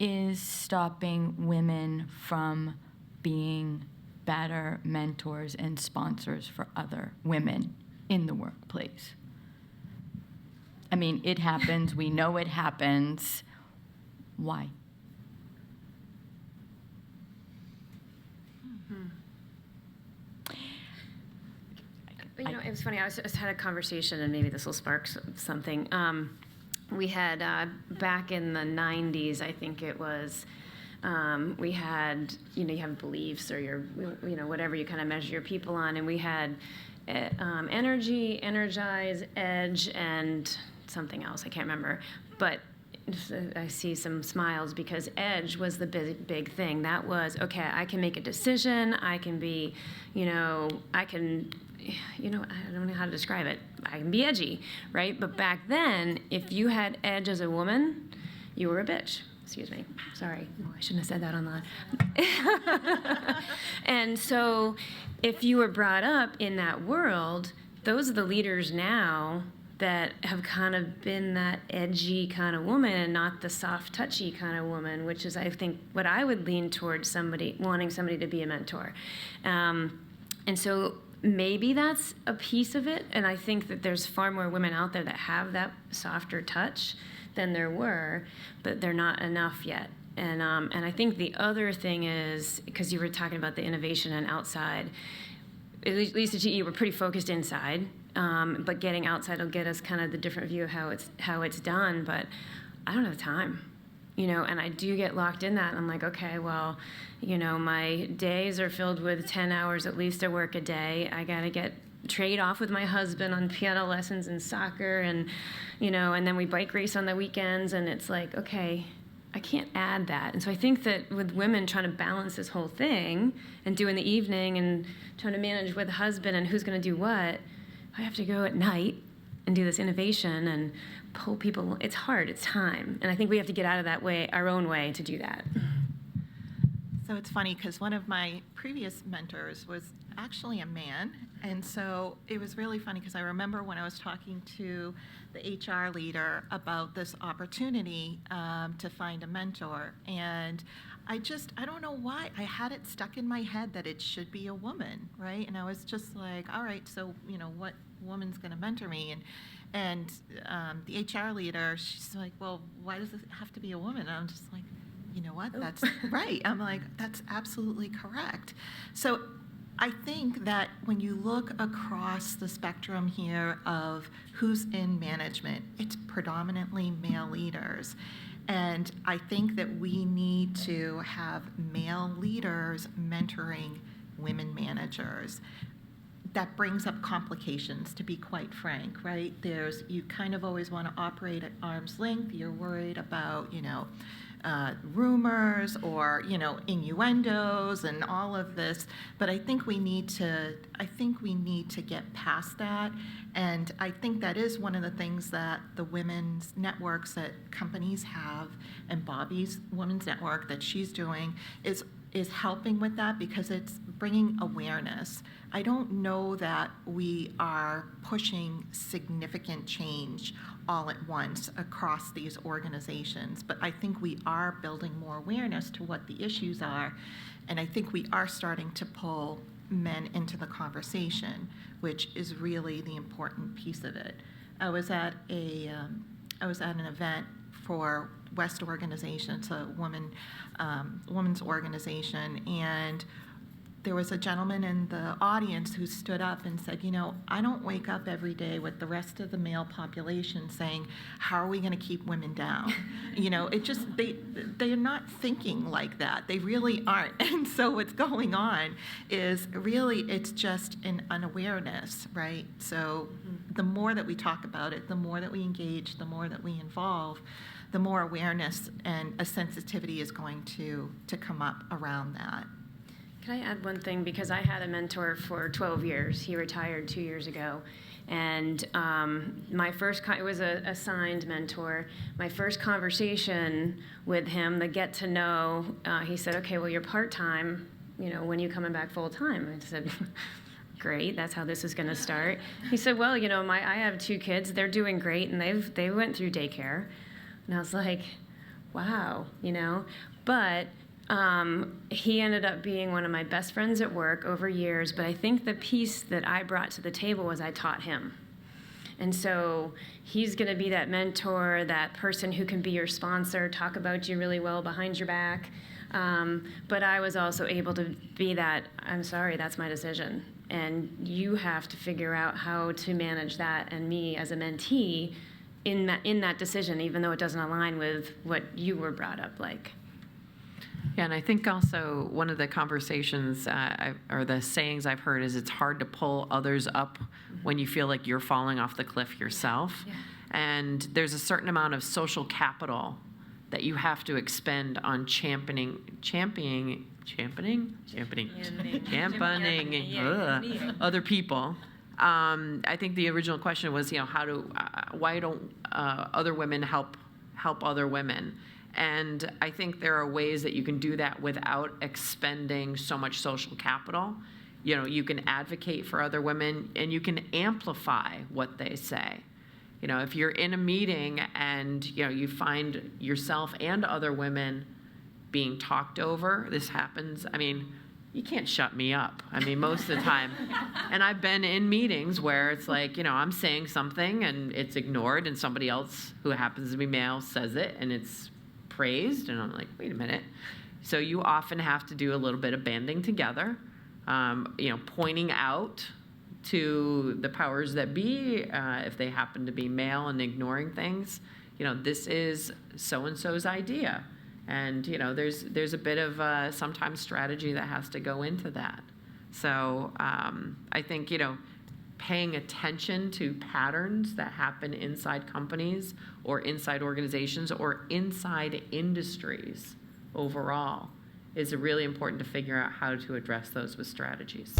is stopping women from being better mentors and sponsors for other women in the workplace? I mean, it happens. We know it happens. Why? You know, it was funny. I just had a conversation, and maybe this will spark something. We had, back in the 90s, I think it was, we had, you know, you have beliefs or your, you know, whatever you kind of measure your people on, and we had energy, energize, edge, and something else. I can't remember. But I see some smiles because edge was the big thing. That was, okay, I can make a decision. I can be, you know, I can, you know, I don't know how to describe it. I can be edgy, right? But back then, if you had edge as a woman, you were a bitch. Excuse me. Sorry. Oh, I shouldn't have said that online. And so if you were brought up in that world, those are the leaders now that have kind of been that edgy kind of woman and not the soft, touchy kind of woman, which is, I think, what I would lean towards wanting somebody to be a mentor. And so maybe that's a piece of it, and I think that there's far more women out there that have that softer touch than there were, but they're not enough yet. And I think the other thing is, because you were talking about the innovation and outside, at least at GE, we're pretty focused inside, but getting outside will get us kind of the different view of how it's done, but I don't have time. You know, and I do get locked in that. I'm like, okay, well, you know, my days are filled with 10 hours at least of work a day. I got to trade off with my husband on piano lessons and soccer and, you know, and then we bike race on the weekends. And it's like, okay, I can't add that. And so I think that with women trying to balance this whole thing and do in the evening and trying to manage with the husband and who's going to do what, I have to go at night and do this innovation and pull people. It's hard. It's time. And I think we have to get out of that way, our own way, to do that. So it's funny because one of my previous mentors was actually a man. And so it was really funny because I remember when I was talking to the HR leader about this opportunity to find a mentor. And I don't know why, I had it stuck in my head that it should be a woman, right? And I was just like, all right, so, you know, what woman's going to mentor me? And the HR leader, she's like, well, why does it have to be a woman? And I'm just like, you know what, that's right. I'm like, that's absolutely correct. So I think that when you look across the spectrum here of who's in management, it's predominantly male leaders. And I think that we need to have male leaders mentoring women managers. That brings up complications, to be quite frank, right? You kind of always want to operate at arm's length. You're worried about, you know, rumors or, you know, innuendos and all of this. But I think we need to get past that. And I think that is one of the things that the women's networks that companies have, and Bobbie's women's network that she's doing is helping with that, because it's bringing awareness. I don't know that we are pushing significant change all at once across these organizations, but I think we are building more awareness to what the issues are, and I think we are starting to pull men into the conversation, which is really the important piece of it. I was at an event for West Organization. It's a women's organization, and there was a gentleman in the audience who stood up and said, you know, I don't wake up every day with the rest of the male population saying, how are we going to keep women down? You know, it just, they're not thinking like that. They really aren't. And so what's going on is really, it's just an unawareness, right? So the more that we talk about it, the more that we engage, the more that we involve, the more awareness and a sensitivity is going to come up around that. Can I add one thing? Because I had a mentor for 12 years. He retired 2 years ago. And my first, it was a assigned mentor. My first conversation with him, the get to know, he said, okay, well, you're part-time, you know, when are you coming back full-time? I said, great, that's how this is going to start. He said, well, you know, I have 2 kids. They're doing great, and they went through daycare. And I was like, wow, you know? But he ended up being one of my best friends at work over years, but I think the piece that I brought to the table was I taught him. And so he's going to be that mentor, that person who can be your sponsor, talk about you really well behind your back. But I was also able to be that, I'm sorry, that's my decision. And you have to figure out how to manage that and me as a mentee in that decision, even though it doesn't align with what you were brought up like. Yeah, and I think also one of the conversations or the sayings I've heard is it's hard to pull others up when you feel like you're falling off the cliff yourself. Yeah. And there's a certain amount of social capital that you have to expend on championing other people. I think the original question was, why don't other women help other women? And I think there are ways that you can do that without expending so much social capital. You can advocate for other women, and you can amplify what they say. If you're in a meeting and you find yourself and other women being talked over, this happens. I mean, you can't shut me up. I mean, most of the time. And I've been in meetings where it's like, I'm saying something and it's ignored, and somebody else who happens to be male says it and it's praised, and I'm like, wait a minute. So you often have to do a little bit of banding together, pointing out to the powers that be, if they happen to be male and ignoring things, this is so-and-so's idea. And, there's a bit of sometimes strategy that has to go into that. So I think, paying attention to patterns that happen inside companies or inside organizations or inside industries overall is really important to figure out how to address those with strategies.